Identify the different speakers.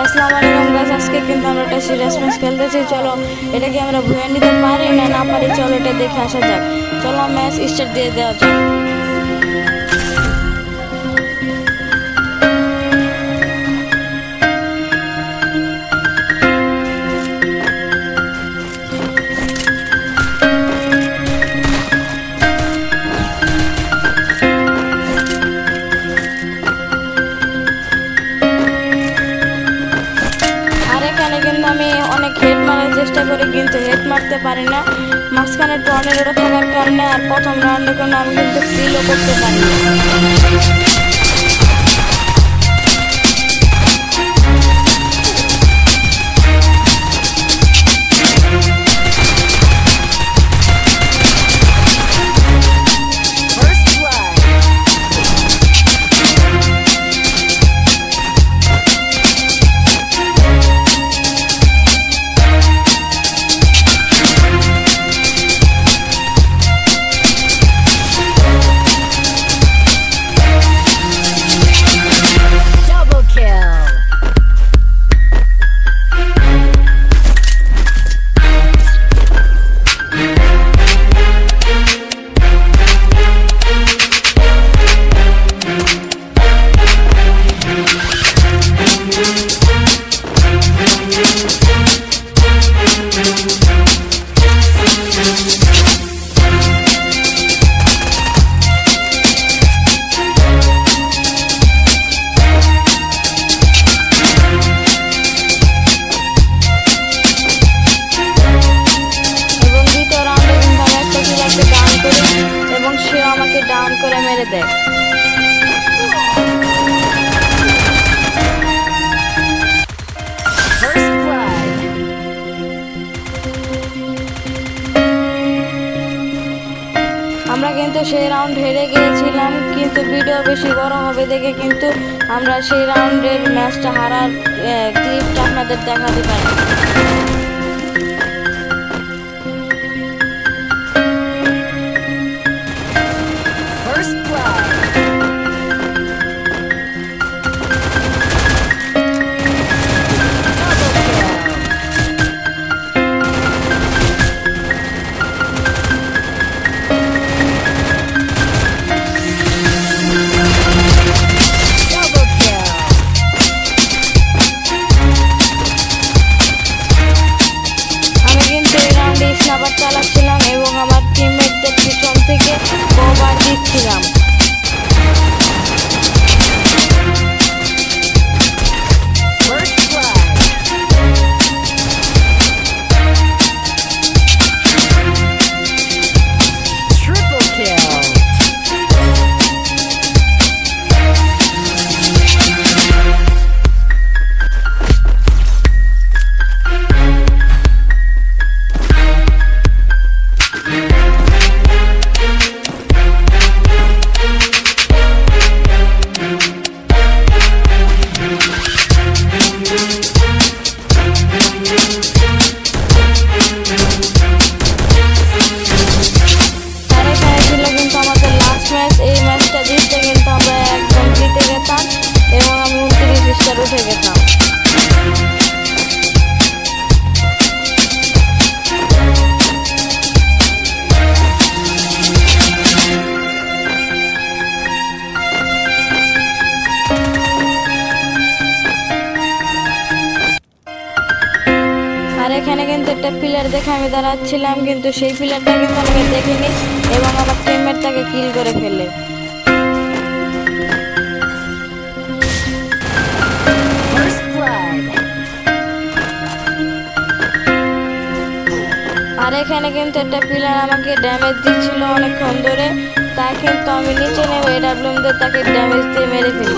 Speaker 1: আসসালামু আলাইকুম গাইস, আজকে কিন্তু আমরা একটা সিরিয়াস ম্যাচ খেলতেছি। চলো এটা কি আমরা ভুয়া নিতে পারি না পারি, চলো এটা দেখে আসা যাক। চলো ম্যাচ স্টার্ট দিয়ে দেওয়া যাক। আমি অনেক হেড মারার চেষ্টা করি কিন্তু হেড মারতে পারি না। মাঝখানে টর্নেডো থাকার কারণে আর প্রথম রাউন্ডের কারণে আমি কিন্তু কিলও করতে পারি না। ডাউন করে মেরে দেয়। আমরা কিন্তু সেই রাউন্ড হেরে গিয়েছিলাম, কিন্তু ভিডিও বেশি বড় হবে দেখে কিন্তু আমরা সেই রাউন্ডের ম্যাচটা হারার ক্লিপটা আপনাদের দেখাতে পারি। চালাচ্ছিলাম এবং আমার টিমমেটদের পিছন থেকে কভার দিচ্ছিলাম। এবং আমি 29 স্টার উঠে গেতাম। আর এখানে কিন্তু একটা প্লেয়ার দেখে আমি দাঁড়াচ্ছিলাম, কিন্তু সেই প্লেয়ারটা কিন্তু আমাকে দেখেনি এবং আমার টিমমেট তাকে কিল করে ফেলে। আর এখানে কিন্তু একটা প্লেয়ার আমাকে ড্যামেজ দিচ্ছিল অনেকক্ষণ ধরে, তা কিন্তু আমি নিচে নেমে এডাব্লিউএম দিয়ে তাকে ড্যামেজ দিয়ে মেরে ফেলি।